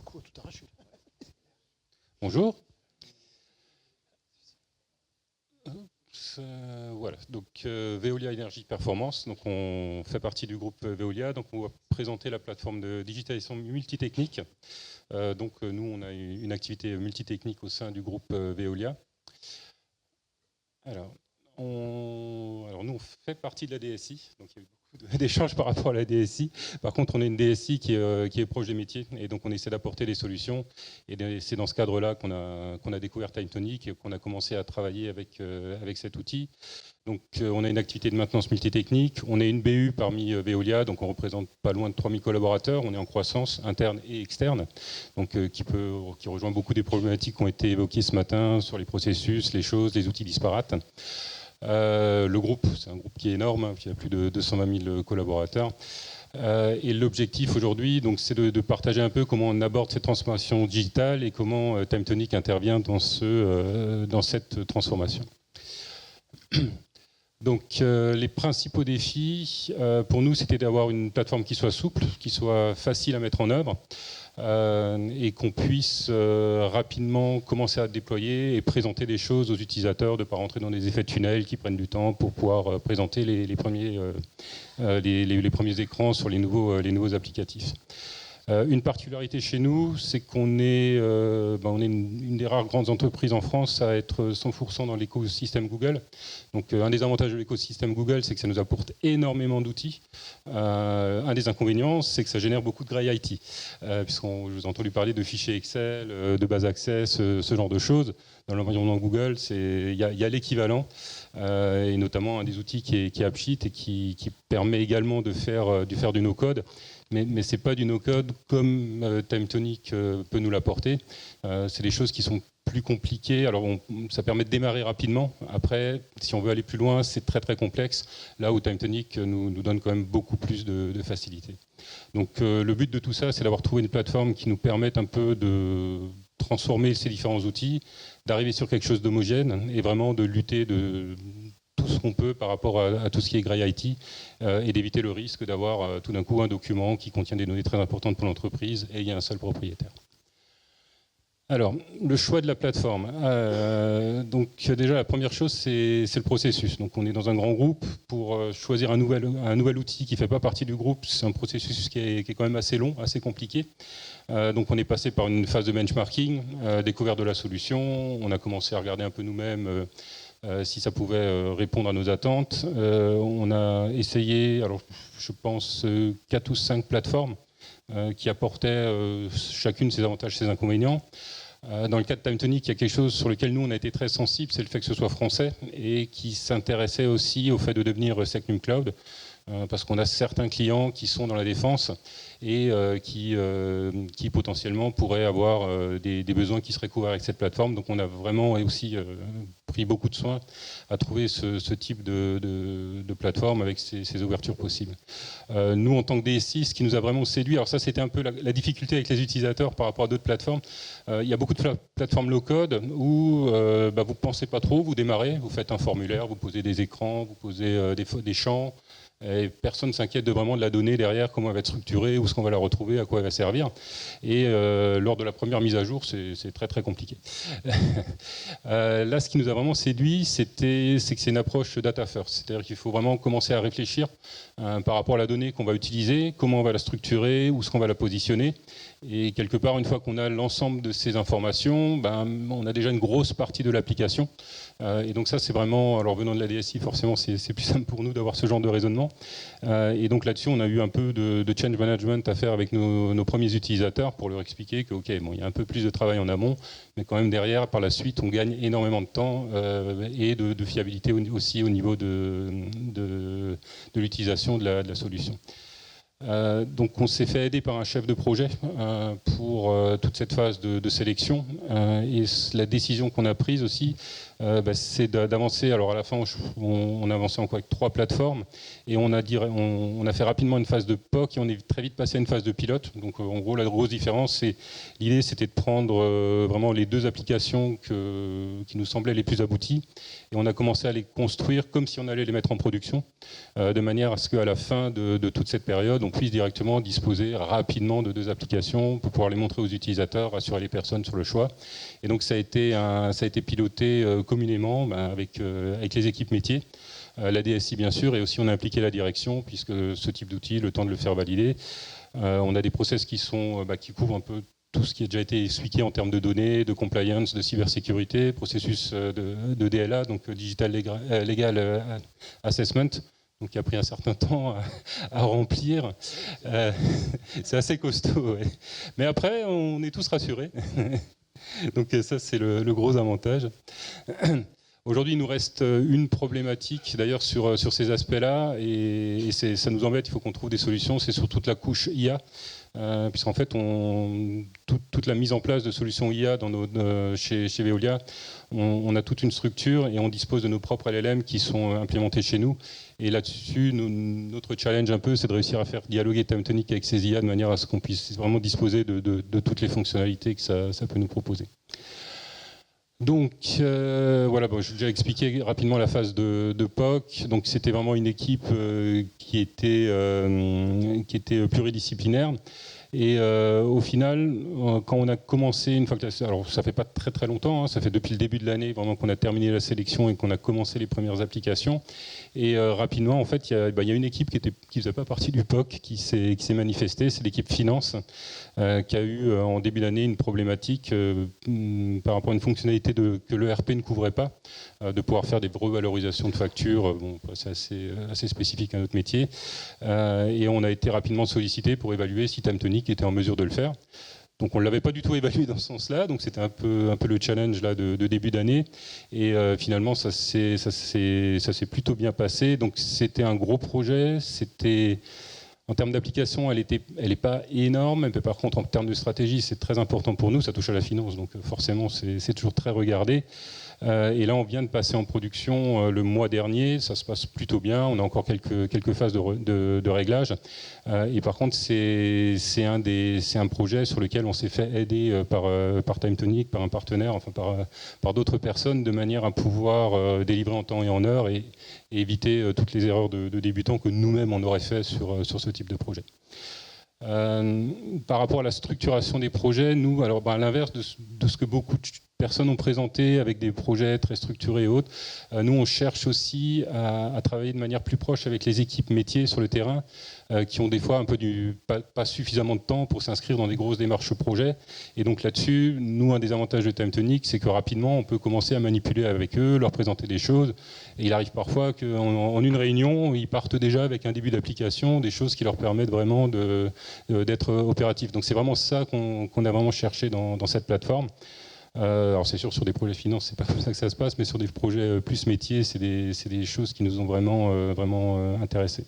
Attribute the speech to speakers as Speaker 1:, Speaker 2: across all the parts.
Speaker 1: micro tout arraché.
Speaker 2: Bonjour. Voilà, donc Veolia Énergie Performance, donc on fait partie du groupe Veolia, donc on va présenter la plateforme de digitalisation multitechnique. Donc nous, on a une activité multitechnique au sein du groupe Veolia. Alors nous, on fait partie de la DSI, donc il y a eu beaucoup d'échanges par rapport à la DSI. Par contre, on est une DSI qui est proche des métiers, et donc on essaie d'apporter des solutions. Et c'est dans ce cadre-là qu'on a découvert TimeTonic et qu'on a commencé à travailler avec cet outil. Donc on a une activité de maintenance multitechnique, on est une BU parmi Veolia, donc on représente pas loin de 3000 collaborateurs, on est en croissance interne et externe, donc qui rejoint beaucoup des problématiques qui ont été évoquées ce matin sur les processus, les choses, les outils disparates. Le groupe, c'est un groupe qui est énorme, hein, qui a plus de 220 000 collaborateurs. Et l'objectif aujourd'hui, donc, c'est de partager un peu comment on aborde cette transformation digitale et comment TimeTonic intervient dans cette transformation. Donc les principaux défis pour nous, c'était d'avoir une plateforme qui soit souple, qui soit facile à mettre en œuvre et qu'on puisse rapidement commencer à déployer et présenter des choses aux utilisateurs, de ne pas rentrer dans des effets de tunnel qui prennent du temps pour pouvoir présenter les premiers écrans sur les nouveaux applicatifs. Une particularité chez nous, c'est qu'on est, une des rares grandes entreprises en France à être 100% dans l'écosystème Google. Donc un des avantages de l'écosystème Google, c'est que ça nous apporte énormément d'outils. Un des inconvénients, c'est que ça génère beaucoup de grey IT. Je vous ai entendu parler de fichiers Excel, de base access, ce genre de choses. Dans l'environnement Google, il y a l'équivalent, et notamment un des outils qui est AppSheet et qui permet également de faire du no-code. Mais ce n'est pas du no-code comme TimeTonic peut nous l'apporter. C'est des choses qui sont plus compliquées. Alors ça permet de démarrer rapidement. Après, si on veut aller plus loin, c'est très très complexe. Là où TimeTonic nous donne quand même beaucoup plus de facilité. Donc le but de tout ça, c'est d'avoir trouvé une plateforme qui nous permette un peu de transformer ces différents outils, d'arriver sur quelque chose d'homogène et vraiment de lutter de tout ce qu'on peut par rapport à tout ce qui est grey IT et d'éviter le risque d'avoir tout d'un coup un document qui contient des données très importantes pour l'entreprise et il y a un seul propriétaire. Alors, le choix de la plateforme. Donc déjà, la première chose, c'est le processus. Donc on est dans un grand groupe. Pour choisir un nouvel outil qui ne fait pas partie du groupe, c'est un processus qui est quand même assez long, assez compliqué. Donc on est passé par une phase de benchmarking, découverte de la solution. On a commencé à regarder un peu nous-mêmes si ça pouvait répondre à nos attentes. On a essayé, alors je pense, 4 ou 5 plateformes qui apportaient chacune ses avantages, ses inconvénients. Dans le cas de TimeTonic, il y a quelque chose sur lequel nous on a été très sensible, c'est le fait que ce soit français et qui s'intéressait aussi au fait de devenir Secnum Cloud, parce qu'on a certains clients qui sont dans la défense et qui potentiellement pourraient avoir des besoins qui seraient couverts avec cette plateforme. Donc on a vraiment aussi pris beaucoup de soin à trouver ce type de plateforme avec ces ouvertures possibles. Nous, en tant que DSI, ce qui nous a vraiment séduit, alors ça c'était un peu la difficulté avec les utilisateurs par rapport à d'autres plateformes. Il y a beaucoup de plateformes low-code où vous ne pensez pas trop, vous démarrez, vous faites un formulaire, vous posez des écrans, vous posez des champs, et personne ne s'inquiète vraiment de la donnée derrière, comment elle va être structurée, où est-ce qu'on va la retrouver, à quoi elle va servir. Et lors de la première mise à jour, c'est très très compliqué. Là, ce qui nous a vraiment séduit, c'est que c'est une approche data first. C'est-à-dire qu'il faut vraiment commencer à réfléchir par rapport à la donnée qu'on va utiliser, comment on va la structurer, où est-ce qu'on va la positionner. Et quelque part, une fois qu'on a l'ensemble de ces informations, on a déjà une grosse partie de l'application. Et donc ça, c'est vraiment, alors venant de la DSI, forcément, c'est plus simple pour nous d'avoir ce genre de raisonnement. Et donc là-dessus, on a eu un peu de change management à faire avec nos premiers utilisateurs pour leur expliquer que, ok, bon, il y a un peu plus de travail en amont, mais quand même derrière, par la suite, on gagne énormément de temps et de fiabilité aussi au niveau de l'utilisation de la solution. Donc on s'est fait aider par un chef de projet pour toute cette phase de sélection et la décision qu'on a prise aussi, c'est d'avancer. Alors à la fin, on a avancé encore avec 3 plateformes et on a fait rapidement une phase de POC et on est très vite passé à une phase de pilote. Donc en gros, la grosse différence, l'idée c'était de prendre vraiment les 2 applications qui nous semblaient les plus abouties et on a commencé à les construire comme si on allait les mettre en production, de manière à ce qu'à la fin de toute cette période, on puisse directement disposer rapidement de 2 applications pour pouvoir les montrer aux utilisateurs, rassurer les personnes sur le choix. Et donc ça a été piloté communément avec les équipes métiers, la DSI bien sûr, et aussi on a impliqué la direction, puisque ce type d'outil, le temps de le faire valider. On a des process qui couvrent un peu tout ce qui a déjà été expliqué en termes de données, de compliance, de cybersécurité, processus de DLA, donc Digital Legal Assessment, donc qui a pris un certain temps à remplir. C'est assez costaud, ouais. Mais après, on est tous rassurés. Donc ça, c'est le gros avantage. Aujourd'hui, il nous reste une problématique, d'ailleurs, sur ces aspects-là, et ça nous embête, il faut qu'on trouve des solutions, c'est sur toute la couche IA, puisqu'en fait, toute la mise en place de solutions IA chez Veolia, on a toute une structure et on dispose de nos propres LLM qui sont implémentés chez nous. Et là-dessus, notre challenge un peu, c'est de réussir à faire dialoguer TimeTonic avec ces IA de manière à ce qu'on puisse vraiment disposer de toutes les fonctionnalités que ça peut nous proposer. Donc voilà, j'ai déjà expliqué rapidement la phase de POC. Donc c'était vraiment une équipe qui était pluridisciplinaire. Et au final, quand on a commencé, une fois que alors ça fait pas très très longtemps, hein, ça fait depuis le début de l'année vraiment qu'on a terminé la sélection et qu'on a commencé les premières applications. Et rapidement, en fait, il y a une équipe qui faisait pas partie du POC qui s'est manifestée, c'est l'équipe finance, qui a eu en début d'année une problématique par rapport à une fonctionnalité que l'ERP ne couvrait pas, de pouvoir faire des revalorisations de factures. Bon, c'est assez spécifique à notre métier. Et on a été rapidement sollicité pour évaluer si TimeTonic était en mesure de le faire. Donc on ne l'avait pas du tout évalué dans ce sens-là, donc c'était un peu le challenge là, de début d'année. Et finalement, ça s'est plutôt bien passé. Donc c'était un gros projet. En termes d'application, elle n'est pas énorme, mais par contre, en termes de stratégie, c'est très important pour nous. Ça touche à la finance, donc forcément, c'est toujours très regardé. Et là, on vient de passer en production le mois dernier. Ça se passe plutôt bien. On a encore quelques phases de réglage. Et par contre, c'est un projet sur lequel on s'est fait aider par TimeTonic, par un partenaire, enfin par d'autres personnes, de manière à pouvoir délivrer en temps et en heure et éviter toutes les erreurs de débutants que nous-mêmes on aurait fait sur ce type de projet. Par rapport à la structuration des projets, nous, alors à l'inverse de ce que beaucoup de personnes ont présenté avec des projets très structurés et autres, nous on cherche aussi à travailler de manière plus proche avec les équipes métiers sur le terrain, qui ont des fois un peu pas suffisamment de temps pour s'inscrire dans des grosses démarches projets. Et donc là-dessus, nous, un des avantages de TimeTonic, c'est que rapidement, on peut commencer à manipuler avec eux, leur présenter des choses. Et il arrive parfois qu'en une réunion, ils partent déjà avec un début d'application, des choses qui leur permettent vraiment d'être opératifs. Donc c'est vraiment ça qu'on a vraiment cherché dans cette plateforme. Alors c'est sûr, sur des projets finance, c'est pas comme ça que ça se passe, mais sur des projets plus métiers, c'est des choses qui nous ont vraiment intéressés.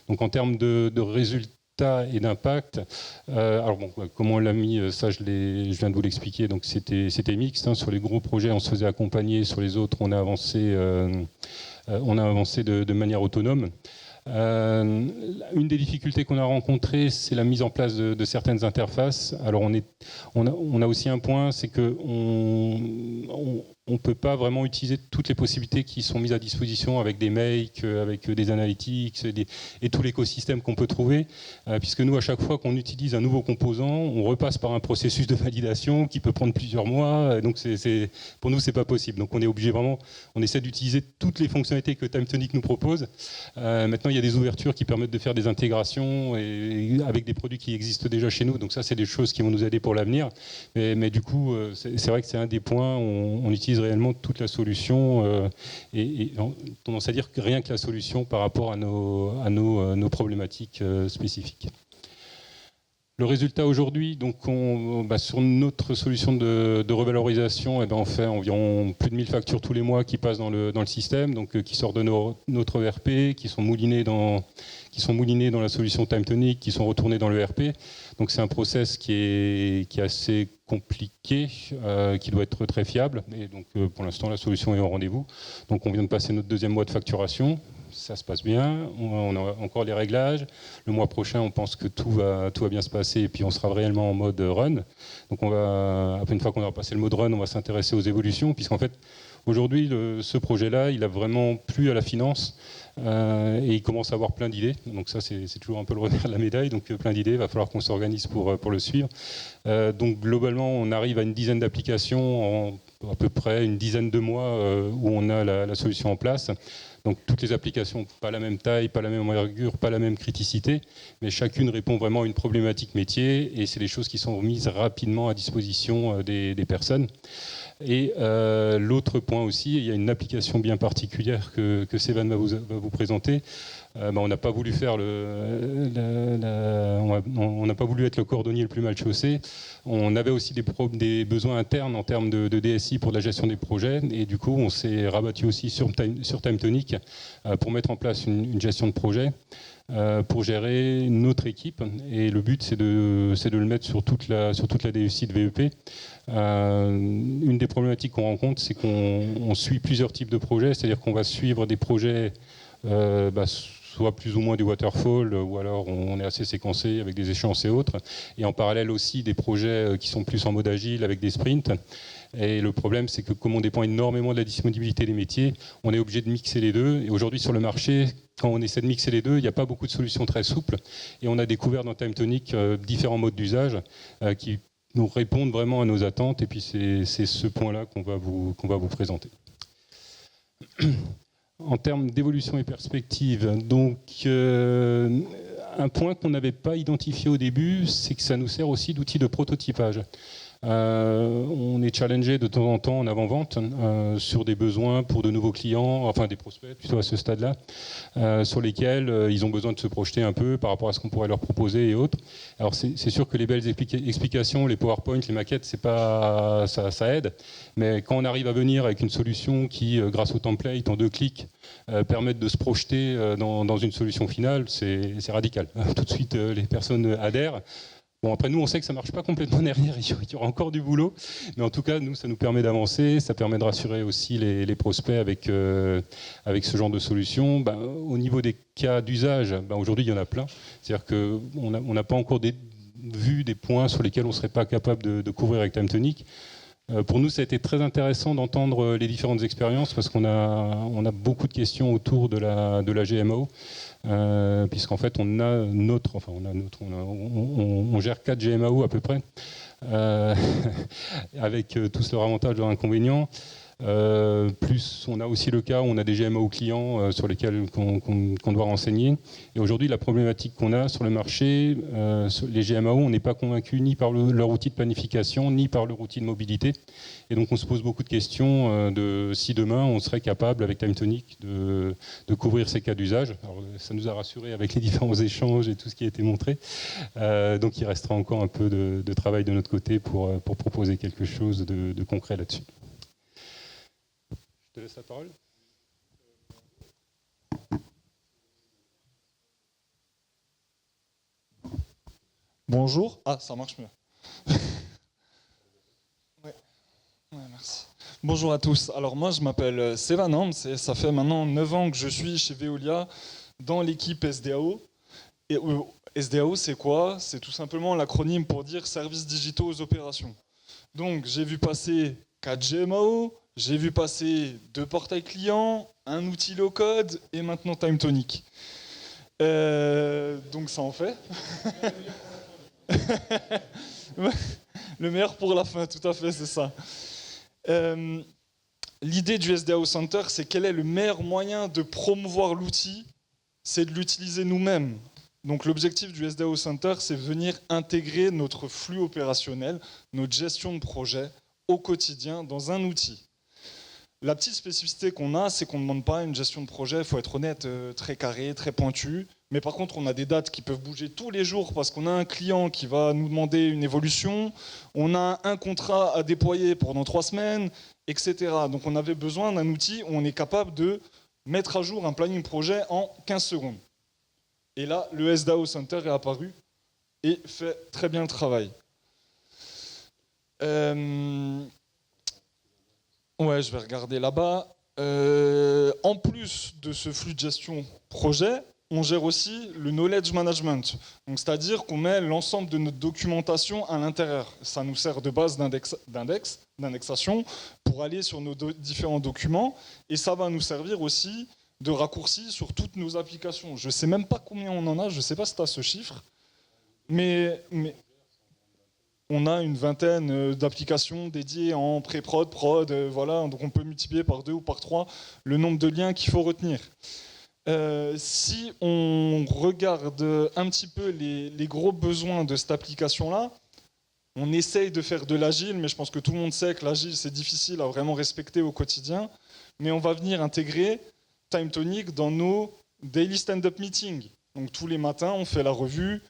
Speaker 2: Donc en termes de résultats et d'impact, alors bon, comment on l'a mis, ça je viens de vous l'expliquer, donc c'était mixte, hein. Sur les gros projets, on se faisait accompagner, sur les autres, on a avancé de manière autonome. Une des difficultés qu'on a rencontrées, c'est la mise en place de certaines interfaces. Alors on a aussi un point, c'est qu'on ne peut pas vraiment utiliser toutes les possibilités qui sont mises à disposition avec des makes, avec des analytics et tout l'écosystème qu'on peut trouver, puisque nous, à chaque fois qu'on utilise un nouveau composant, on repasse par un processus de validation qui peut prendre plusieurs mois. Donc pour nous, c'est pas possible. Donc on est obligé vraiment, on essaie d'utiliser toutes les fonctionnalités que TimeTonic nous propose. Maintenant, il y a des ouvertures qui permettent de faire des intégrations avec des produits qui existent déjà chez nous. Donc ça, c'est des choses qui vont nous aider pour l'avenir. Mais du coup, c'est vrai que c'est un des points où on utilise réellement toute la solution et tendance à dire que rien que la solution par rapport à nos problématiques spécifiques. Le résultat aujourd'hui, donc sur notre solution de revalorisation, on fait environ plus de 1000 factures tous les mois qui passent dans le système, donc qui sortent de notre ERP, qui sont moulinées dans la solution TimeTonic, qui sont retournées dans le ERP. Donc c'est un process qui est assez compliqué, qui doit être très fiable. Et donc pour l'instant, la solution est au rendez-vous. Donc on vient de passer notre deuxième mois de facturation. Ça se passe bien, on a encore les réglages. Le mois prochain, on pense que tout va bien se passer et puis on sera réellement en mode run. Donc une fois qu'on aura passé le mode run, on va s'intéresser aux évolutions, puisqu'en fait, aujourd'hui, ce projet-là, il a vraiment plu à la finance et il commence à avoir plein d'idées. Donc ça, c'est toujours un peu le revers de la médaille. Donc plein d'idées, il va falloir qu'on s'organise pour le suivre. Donc globalement, on arrive à une dizaine d'applications en à peu près une dizaine de mois où on a la solution en place. Donc toutes les applications, pas la même taille, pas la même envergure, pas la même criticité, mais chacune répond vraiment à une problématique métier et c'est des choses qui sont mises rapidement à disposition des personnes. Et l'autre point aussi, il y a une application bien particulière que Sévan va vous présenter. On n'a pas voulu faire on n'a pas voulu être le cordonnier le plus mal chaussé. On avait aussi des besoins internes en termes de DSI pour la gestion des projets et du coup on s'est rabattu aussi sur TimeTonic pour mettre en place une gestion de projet pour gérer notre équipe et le but c'est de le mettre sur toute la DSI de VEP. Une des problématiques qu'on rencontre, c'est qu'on suit plusieurs types de projets, c'est-à-dire qu'on va suivre des projets soit plus ou moins du waterfall, ou alors on est assez séquencé avec des échéances et autres, et en parallèle aussi des projets qui sont plus en mode agile avec des sprints. Et le problème, c'est que comme on dépend énormément de la disponibilité des métiers, on est obligé de mixer les deux. Et aujourd'hui, sur le marché, quand on essaie de mixer les deux, il n'y a pas beaucoup de solutions très souples. Et on a découvert dans TimeTonic différents modes d'usage qui nous répondent vraiment à nos attentes. Et puis c'est ce point-là qu'on va vous présenter. En termes d'évolution et perspective, donc un point qu'on n'avait pas identifié au début, c'est que ça nous sert aussi d'outil de prototypage. On est challengé de temps en temps en avant-vente sur des besoins pour de nouveaux clients, enfin des prospects plutôt à ce stade-là, sur lesquels ils ont besoin de se projeter un peu par rapport à ce qu'on pourrait leur proposer et autres. Alors c'est sûr que les belles explications, les PowerPoint, les maquettes, c'est pas ça aide, mais quand on arrive à venir avec une solution qui, grâce au template en 2 clics, permettent de se projeter dans une solution finale, c'est radical. Tout de suite, les personnes adhèrent. Bon, après, nous, on sait que ça ne marche pas complètement derrière, il y aura encore du boulot, mais en tout cas, nous, ça nous permet d'avancer, ça permet de rassurer aussi les prospects avec ce genre de solution. Au niveau des cas d'usage, aujourd'hui, il y en a plein. C'est-à-dire qu'on n'a pas encore vu des points sur lesquels on ne serait pas capable de couvrir avec TimeTonic. Pour nous, ça a été très intéressant d'entendre les différentes expériences parce qu'on a beaucoup de questions autour de la GMO. Puisqu'en fait on gère 4 GMAO à peu près, avec tous leurs avantages et leurs inconvénients. Plus on a aussi le cas où on a des GMAO clients sur lesquels qu'on doit renseigner. Et aujourd'hui, la problématique qu'on a sur le marché, les GMAO, on n'est pas convaincu ni par leur outil de planification, ni par leur outil de mobilité. Et donc on se pose beaucoup de questions de si demain on serait capable avec TimeTonic de couvrir ces cas d'usage. Alors ça nous a rassurés avec les différents échanges et tout ce qui a été montré. Donc il restera encore un peu de travail de notre côté pour proposer quelque chose de concret là-dessus. Je te laisse la parole.
Speaker 1: Bonjour. Ah, ça marche mieux. Ouais, merci. Bonjour à tous. Alors moi, je m'appelle Sévan Hams et ça fait maintenant 9 ans que je suis chez Veolia dans l'équipe SDAO. Et SDAO, c'est quoi? C'est tout simplement l'acronyme pour dire Services digitaux aux opérations. Donc, j'ai vu passer 4 GMAO, j'ai vu passer 2 portails clients, un outil low-code et maintenant TimeTonic. Donc ça en fait. Le meilleur pour la fin, tout à fait, c'est ça. L'idée du SDAO Center, c'est quel est le meilleur moyen de promouvoir l'outil? C'est de l'utiliser nous-mêmes. Donc l'objectif du SDAO Center, c'est venir intégrer notre flux opérationnel, notre gestion de projet au quotidien dans un outil. La petite spécificité qu'on a, c'est qu'on ne demande pas une gestion de projet, il faut être honnête, très carré, très pointu. Mais par contre, on a des dates qui peuvent bouger tous les jours parce qu'on a un client qui va nous demander une évolution, on a un contrat à déployer pendant 3 semaines, etc. Donc on avait besoin d'un outil où on est capable de mettre à jour un planning projet en 15 secondes. Et là, le SDAO Center est apparu et fait très bien le travail. Ouais, je vais regarder là-bas. En plus de ce flux de gestion projet, on gère aussi le knowledge management. Donc, c'est-à-dire qu'on met l'ensemble de notre documentation à l'intérieur. Ça nous sert de base d'indexation pour aller sur nos différents documents. Et ça va nous servir aussi de raccourci sur toutes nos applications. Je ne sais même pas combien on en a, je ne sais pas si tu as ce chiffre. Mais on a une vingtaine d'applications dédiées en pré-prod, prod, voilà. Donc on peut multiplier par 2 ou par 3 le nombre de liens qu'il faut retenir. Si on regarde un petit peu les gros besoins de cette application-là, on essaye de faire de l'agile, mais je pense que tout le monde sait que l'agile, c'est difficile à vraiment respecter au quotidien. Mais on va venir intégrer TimeTonic dans nos daily stand-up meetings. Donc tous les matins, on fait la revue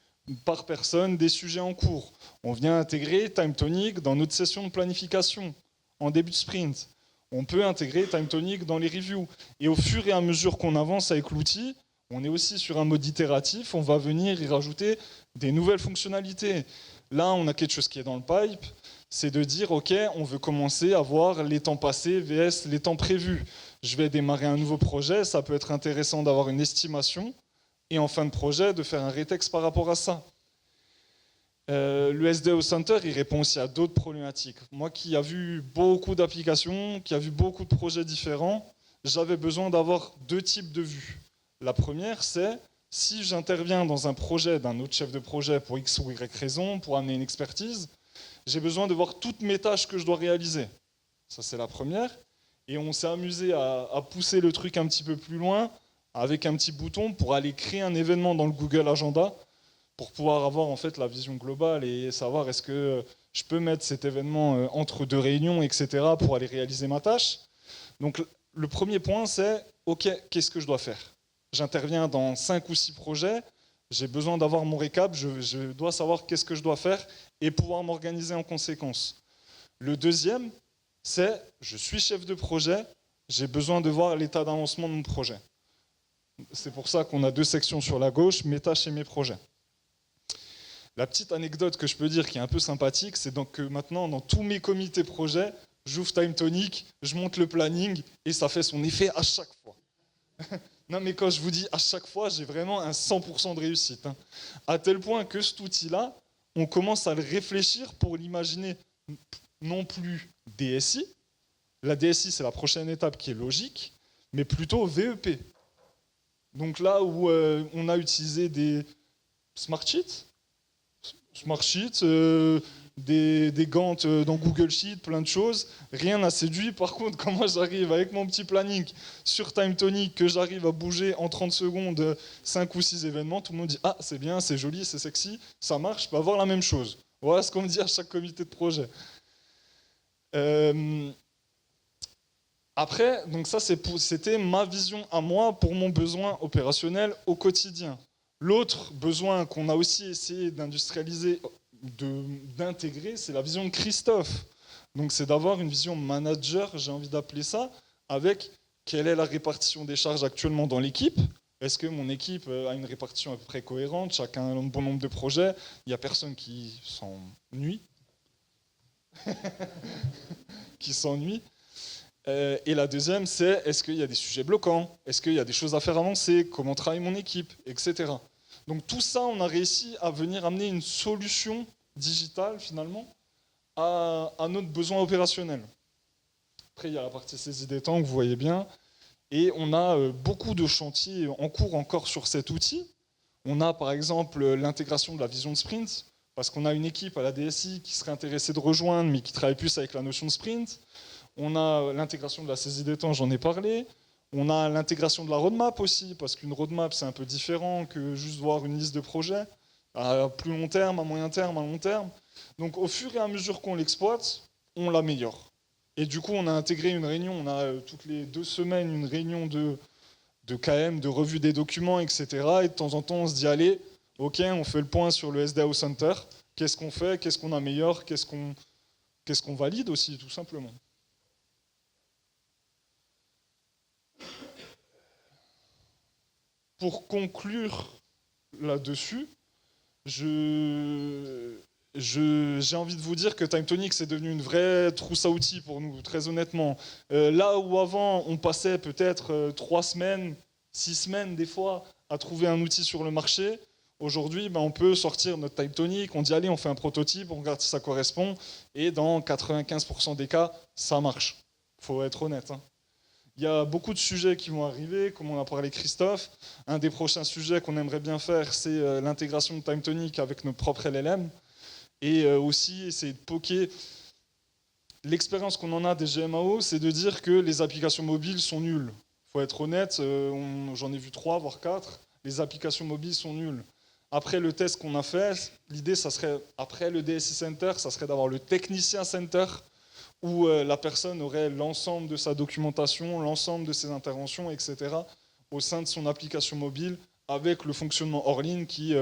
Speaker 1: par personne des sujets en cours. On vient intégrer TimeTonic dans notre session de planification en début de sprint. On peut intégrer TimeTonic dans les reviews. Et au fur et à mesure qu'on avance avec l'outil, on est aussi sur un mode itératif, on va venir y rajouter des nouvelles fonctionnalités. Là, on a quelque chose qui est dans le pipe, c'est de dire, OK, on veut commencer à voir les temps passés vs les temps prévus. Je vais démarrer un nouveau projet, ça peut être intéressant d'avoir une estimation, et en fin de projet, de faire un rétexte par rapport à ça. Le SDO Center, il répond aussi à d'autres problématiques. Moi qui ai vu beaucoup d'applications, qui a vu beaucoup de projets différents, j'avais besoin d'avoir 2 types de vues. La première, c'est si j'interviens dans un projet d'un autre chef de projet pour X ou Y raison, pour amener une expertise, j'ai besoin de voir toutes mes tâches que je dois réaliser. Ça, c'est la première. Et on s'est amusé à pousser le truc un petit peu plus loin avec un petit bouton pour aller créer un événement dans le Google Agenda pour pouvoir avoir en fait la vision globale et savoir est-ce que je peux mettre cet événement entre 2 réunions, etc. pour aller réaliser ma tâche. Donc le premier point, c'est OK, qu'est-ce que je dois faire? J'interviens dans 5 ou 6 projets, j'ai besoin d'avoir mon récap, je dois savoir qu'est-ce que je dois faire et pouvoir m'organiser en conséquence. Le deuxième, c'est je suis chef de projet, j'ai besoin de voir l'état d'avancement de mon projet. C'est pour ça qu'on a 2 sections sur la gauche, mes tâches et mes projets. La petite anecdote que je peux dire qui est un peu sympathique, c'est donc que maintenant, dans tous mes comités projets, j'ouvre TimeTonic, je monte le planning et ça fait son effet à chaque fois. Non mais quand je vous dis à chaque fois, j'ai vraiment un 100% de réussite. À tel point que cet outil-là, on commence à le réfléchir pour l'imaginer non plus DSI. La DSI, c'est la prochaine étape qui est logique, mais plutôt VEP. Donc là où on a utilisé des smart sheets, des Gantt dans Google Sheet, plein de choses, rien n'a séduit. Par contre, quand moi j'arrive avec mon petit planning sur TimeTonic, que j'arrive à bouger en 30 secondes 5 ou 6 événements, tout le monde dit « Ah, c'est bien, c'est joli, c'est sexy, ça marche, je peux avoir la même chose. » Voilà ce qu'on me dit à chaque comité de projet. Après, donc ça c'était ma vision à moi pour mon besoin opérationnel au quotidien. L'autre besoin qu'on a aussi essayé d'industrialiser, d'intégrer, c'est la vision de Christophe. Donc c'est d'avoir une vision manager, j'ai envie d'appeler ça, avec quelle est la répartition des charges actuellement dans l'équipe. Est-ce que mon équipe a une répartition à peu près cohérente, chacun a un bon nombre de projets, il n'y a personne qui s'ennuie qui s'ennuie. Et la deuxième, c'est est-ce qu'il y a des sujets bloquants? Est-ce qu'il y a des choses à faire avancer? Comment travaille mon équipe? Etc. Donc tout ça, on a réussi à venir amener une solution digitale, finalement, à notre besoin opérationnel. Après, il y a la partie saisie des temps, que vous voyez bien. Et on a beaucoup de chantiers en cours encore sur cet outil. On a, par exemple, l'intégration de la vision de sprint, parce qu'on a une équipe à la DSI qui serait intéressée de rejoindre, mais qui travaille plus avec la notion de sprint. On a l'intégration de la saisie des temps, j'en ai parlé. On a l'intégration de la roadmap aussi, parce qu'une roadmap, c'est un peu différent que juste voir une liste de projets, à plus long terme, à moyen terme, à long terme. Donc au fur et à mesure qu'on l'exploite, on l'améliore. Et du coup, on a intégré une réunion, on a toutes les 2 semaines une réunion de KM, de revue des documents, etc. Et de temps en temps, on se dit, allez, ok, on fait le point sur le SDAO Center. Qu'est-ce qu'on fait? Qu'est-ce qu'on améliore? Qu'est-ce qu'on valide aussi, tout simplement? Pour conclure là-dessus, j'ai envie de vous dire que TimeTonic, c'est devenu une vraie trousse à outils pour nous, très honnêtement. Là où avant, on passait peut-être 3 semaines, 6 semaines des fois, à trouver un outil sur le marché, aujourd'hui, on peut sortir notre TimeTonic, on dit allez, on fait un prototype, on regarde si ça correspond, et dans 95% des cas, ça marche. Il faut être honnête. Il y a beaucoup de sujets qui vont arriver, comme on a parlé Christophe. Un des prochains sujets qu'on aimerait bien faire, c'est l'intégration de TimeTonic avec notre propre LLM. Et aussi essayer de poker. L'expérience qu'on en a des GMAO, c'est de dire que les applications mobiles sont nulles. Il faut être honnête, j'en ai vu 3, voire 4. Les applications mobiles sont nulles. Après le test qu'on a fait, l'idée, ça serait, après le DSI Center, ça serait d'avoir le technicien Center, où la personne aurait l'ensemble de sa documentation, l'ensemble de ses interventions, etc., au sein de son application mobile, avec le fonctionnement hors ligne qui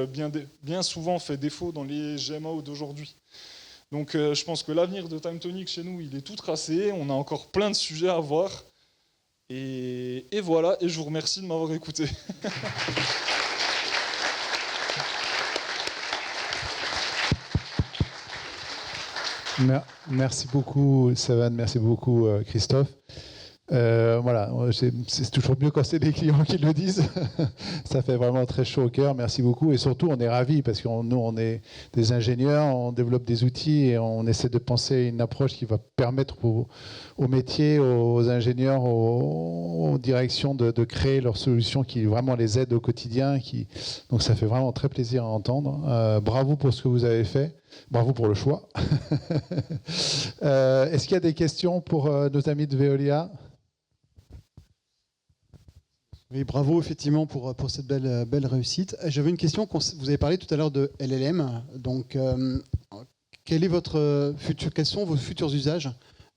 Speaker 1: bien souvent fait défaut dans les GMAO d'aujourd'hui. Donc je pense que l'avenir de TimeTonic chez nous, il est tout tracé, on a encore plein de sujets à voir, et voilà, et je vous remercie de m'avoir écouté.
Speaker 3: Merci beaucoup, Sevan, merci beaucoup, Christophe. Voilà, c'est toujours mieux quand c'est les clients qui le disent. Ça fait vraiment très chaud au cœur. Merci beaucoup. Et surtout, on est ravis parce que nous, on est des ingénieurs, on développe des outils et on essaie de penser une approche qui va permettre aux métiers, aux ingénieurs, aux directions de créer leurs solutions qui vraiment les aident au quotidien. Donc, ça fait vraiment très plaisir à entendre. Bravo pour ce que vous avez fait. Bravo pour le choix. Est-ce qu'il y a des questions pour nos amis de Veolia ?
Speaker 4: Oui, bravo effectivement pour cette belle réussite. J'avais une question, vous avez parlé tout à l'heure de LLM, donc quels sont vos futurs usages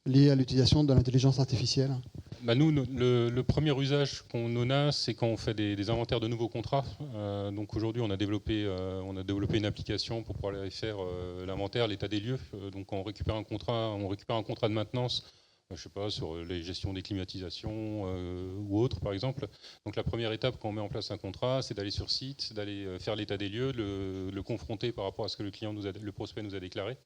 Speaker 4: liés à l'utilisation de l'intelligence artificielle ?
Speaker 2: Nous, le premier usage qu'on en a, c'est quand on fait des inventaires de nouveaux contrats. Donc aujourd'hui, on a développé une application pour pouvoir aller faire l'inventaire, l'état des lieux. Donc quand on récupère un contrat de maintenance, je ne sais pas, sur les gestions des climatisations ou autres, par exemple. Donc la première étape quand on met en place un contrat, c'est d'aller sur site, d'aller faire l'état des lieux, le confronter par rapport à ce que le prospect nous a déclaré.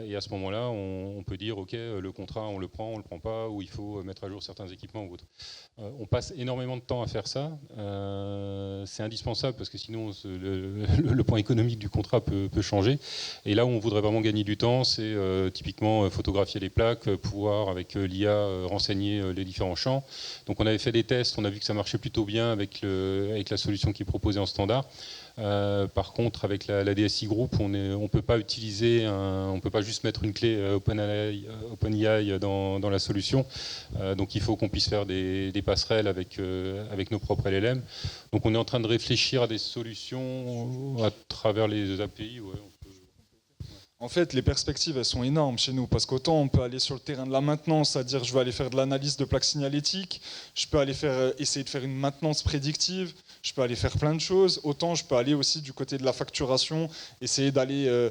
Speaker 2: Et à ce moment-là, on peut dire, OK, le contrat, on le prend pas, ou il faut mettre à jour certains équipements ou autre. On passe énormément de temps à faire ça. C'est indispensable parce que sinon, le point économique du contrat peut changer. Et là où on voudrait vraiment gagner du temps, c'est typiquement photographier les plaques, pouvoir, avec l'IA, renseigner les différents champs. Donc on avait fait des tests, on a vu que ça marchait plutôt bien avec la solution qui est proposée en standard. Par contre, avec la DSI Group, on peut pas juste mettre une clé OpenAI dans la solution. Donc il faut qu'on puisse faire des passerelles avec nos propres LLM. Donc on est en train de réfléchir à des solutions à travers les API. Ouais.
Speaker 1: En fait, les perspectives, elles sont énormes chez nous, parce qu'autant on peut aller sur le terrain de la maintenance, c'est-à-dire je vais aller faire de l'analyse de plaques signalétiques, je peux aller essayer de faire une maintenance prédictive, je peux aller faire plein de choses, autant je peux aller aussi du côté de la facturation, essayer d'aller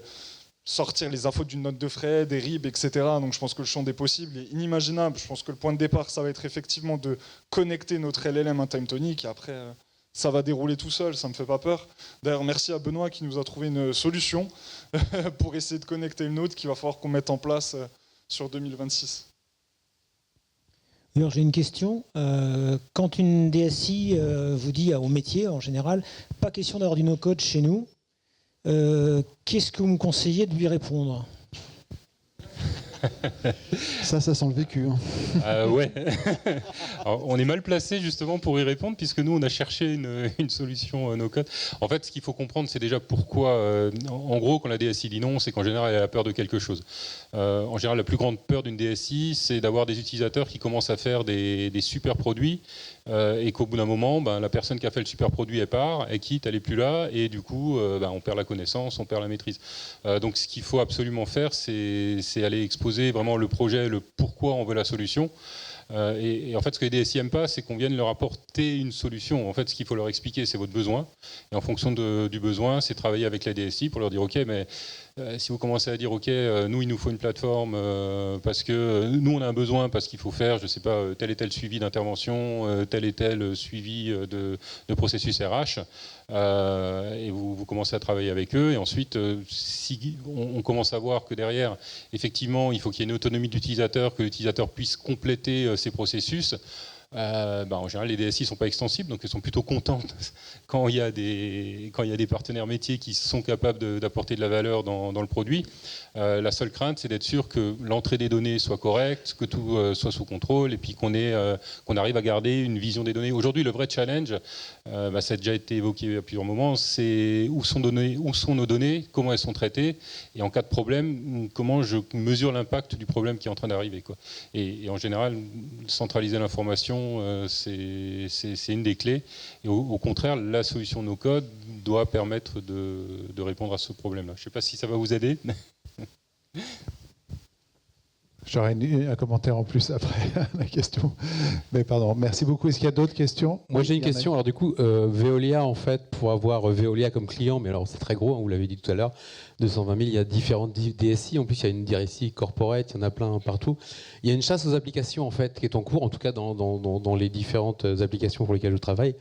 Speaker 1: sortir les infos d'une note de frais, des RIB, etc. Donc je pense que le champ des possibles est inimaginable. Je pense que le point de départ, ça va être effectivement de connecter notre LLM à TimeTonic, et après ça va dérouler tout seul, ça ne me fait pas peur. D'ailleurs, merci à Benoît qui nous a trouvé une solution pour essayer de connecter une autre qu'il va falloir qu'on mette en place sur 2026.
Speaker 5: Alors j'ai une question. Quand une DSI vous dit au métier en général, pas question d'avoir du no-code chez nous, qu'est-ce que vous me conseillez de lui répondre ?
Speaker 4: Ça sent le vécu.
Speaker 2: Ouais. Alors, on est mal placé justement pour y répondre puisque nous on a cherché une solution no-code. En fait, ce qu'il faut comprendre, c'est déjà pourquoi. En gros, quand la DSI dit non, c'est qu'en général elle a peur de quelque chose. En général, la plus grande peur d'une DSI, c'est d'avoir des utilisateurs qui commencent à faire des super produits et qu'au bout d'un moment, la personne qui a fait le super produit elle part, elle quitte, elle n'est plus là et du coup, on perd la connaissance, on perd la maîtrise. Donc, ce qu'il faut absolument faire, c'est aller exposer vraiment le projet, le pourquoi on veut la solution. Et en fait, ce que les DSI n'aiment pas, c'est qu'on vienne leur apporter une solution. En fait, ce qu'il faut leur expliquer, c'est votre besoin. Et en fonction du besoin, c'est travailler avec la DSI pour leur dire, OK, mais si vous commencez à dire, OK, nous, il nous faut une plateforme parce que nous, on a un besoin parce qu'il faut faire, je ne sais pas, tel et tel suivi d'intervention, tel et tel suivi de processus RH. Et vous commencez à travailler avec eux. Et ensuite, si on commence à voir que derrière, effectivement, il faut qu'il y ait une autonomie d'utilisateur, que l'utilisateur puisse compléter ses processus. En général, les DSI ne sont pas extensibles, donc ils sont plutôt contents quand il y a des partenaires métiers qui sont capables d'apporter de la valeur dans le produit. La seule crainte, c'est d'être sûr que l'entrée des données soit correcte, que tout soit sous contrôle, et puis qu'on arrive à garder une vision des données. Aujourd'hui, le vrai challenge, ça a déjà été évoqué à plusieurs moments, c'est où sont nos données, comment elles sont traitées, et en cas de problème, comment je mesure l'impact du problème qui est en train d'arriver, quoi. Et en général, centraliser l'information, c'est une des clés. Et au contraire, la solution no-code doit permettre de répondre à ce problème-là. Je ne sais pas si ça va vous aider.
Speaker 3: J'aurais un commentaire en plus après la question. Mais pardon, merci beaucoup. Est-ce qu'il y a d'autres questions?
Speaker 6: Moi j'ai une question. Alors du coup, Veolia, en fait, pour avoir Veolia comme client, mais alors c'est très gros, hein, vous l'avez dit tout à l'heure, 220 000, il y a différentes DSI. En plus, il y a une DSI corporate, il y en a plein partout. Il y a une chasse aux applications, en fait, qui est en cours, en tout cas dans les différentes applications pour lesquelles je travaille.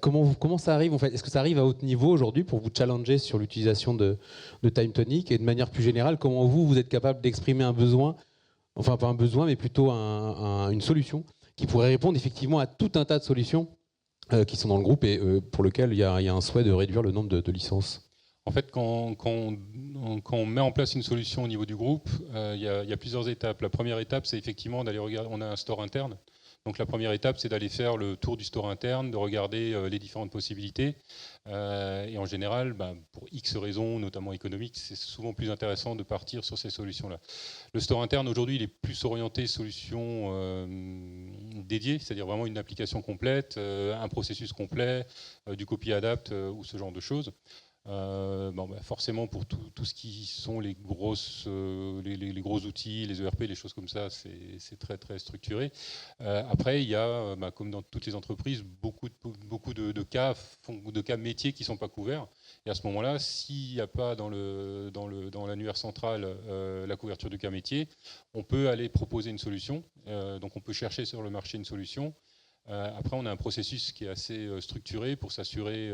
Speaker 6: Comment ça arrive, en fait? Est-ce que ça arrive à haut niveau aujourd'hui pour vous challenger sur l'utilisation de TimeTonic? Et de manière plus générale, comment vous êtes capable d'exprimer un besoin, enfin pas un besoin, mais plutôt une solution qui pourrait répondre effectivement à tout un tas de solutions qui sont dans le groupe et pour lequel il y a un souhait de réduire le nombre de licences?
Speaker 2: En fait, quand on met en place une solution au niveau du groupe, il y a plusieurs étapes. La première étape, c'est effectivement d'aller regarder. On a un store interne. Donc la première étape, c'est d'aller faire le tour du store interne, de regarder les différentes possibilités. Et en général, pour X raisons, notamment économiques, c'est souvent plus intéressant de partir sur ces solutions-là. Le store interne, aujourd'hui, il est plus orienté solution dédiée, c'est-à-dire vraiment une application complète, un processus complet, du copy-adapt ou ce genre de choses. Forcément, pour tout ce qui sont les gros outils, les ERP, les choses comme ça, c'est très très structuré. Après, il y a, comme dans toutes les entreprises, beaucoup de cas métiers qui ne sont pas couverts. Et à ce moment-là, s'il n'y a pas dans l'annuaire central la couverture du cas métier, on peut aller proposer une solution. Donc on peut chercher sur le marché une solution. Après, on a un processus qui est assez structuré pour s'assurer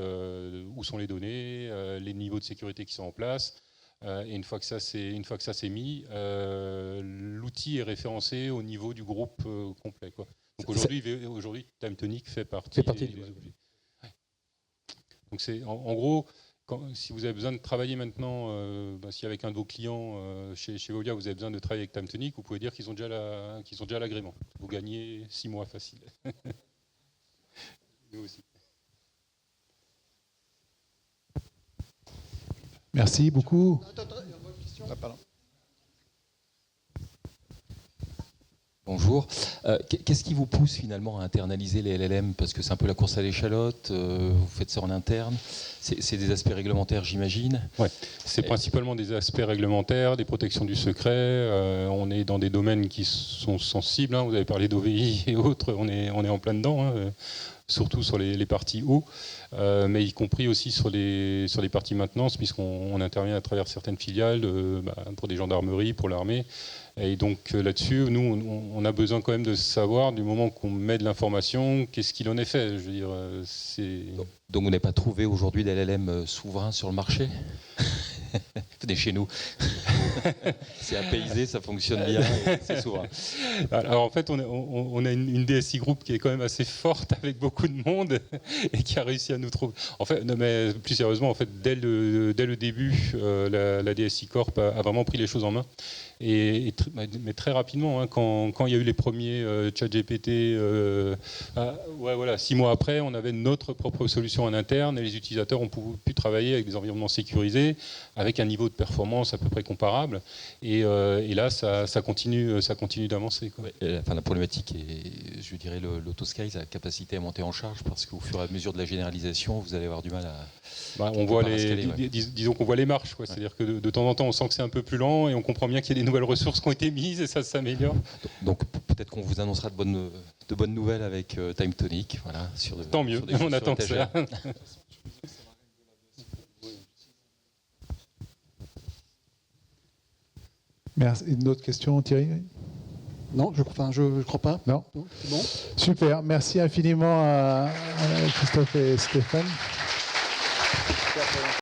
Speaker 2: où sont les données, les niveaux de sécurité qui sont en place. Et une fois que ça c'est mis, l'outil est référencé au niveau du groupe complet, quoi. Donc aujourd'hui, TimeTonic fait partie des objets. Ouais. Donc c'est en gros, si vous avez besoin de travailler maintenant, si avec un de vos clients chez Veolia, vous avez besoin de travailler avec TimeTonic, vous pouvez dire qu'ils ont déjà l'agrément. Vous gagnez 6 mois facile. Nous aussi.
Speaker 3: Merci beaucoup. Pardon.
Speaker 7: Bonjour. Qu'est-ce qui vous pousse finalement à internaliser les LLM? Parce que c'est un peu la course à l'échalote, vous faites ça en interne. C'est des aspects réglementaires, j'imagine?
Speaker 2: Ouais, c'est principalement des aspects réglementaires, des protections du secret. On est dans des domaines qui sont sensibles, hein. Vous avez parlé d'OVI et autres, on est en plein dedans, hein. Surtout sur les parties haut, mais y compris aussi sur les parties maintenance, puisqu'on intervient à travers certaines filiales pour des gendarmeries, pour l'armée. Et donc là-dessus, nous, on a besoin quand même de savoir, du moment qu'on met de l'information, qu'est-ce qu'il en est fait. Je veux dire,
Speaker 7: Donc vous n'avez pas trouvé aujourd'hui d'LLM souverain sur le marché? Venez chez nous. C'est apaisé, ça fonctionne bien, c'est souverain.
Speaker 2: Alors en fait, on a une DSI groupe qui est quand même assez forte avec beaucoup de monde et qui a réussi à nous trouver. En fait, non, mais plus sérieusement, en fait, dès le début, la DSI Corp a vraiment pris les choses en main. Mais très rapidement, hein, quand il y a eu les premiers ChatGPT, 6 mois après, on avait notre propre solution en interne et les utilisateurs ont pu travailler avec des environnements sécurisés, avec un niveau de performance à peu près comparable. Et là, ça continue d'avancer, quoi.
Speaker 7: La problématique est, je dirais, l'autoscale, la capacité à monter en charge, parce qu'au fur et à mesure de la généralisation, vous allez avoir du mal à...
Speaker 2: disons qu'on voit les marches, quoi. Ouais. C'est-à-dire que de temps en temps, on sent que c'est un peu plus lent et on comprend bien qu'il y a des nouvelles ressources qui ont été mises et ça s'améliore.
Speaker 7: Donc peut-être qu'on vous annoncera de bonnes nouvelles avec Time Tonic. Voilà,
Speaker 2: Tant mieux, on attend ça.
Speaker 3: Merci. Une autre question, Thierry?
Speaker 4: Non, je crois pas.
Speaker 3: Non.
Speaker 4: C'est bon.
Speaker 3: Super. Merci infiniment à Christophe et Stéphane.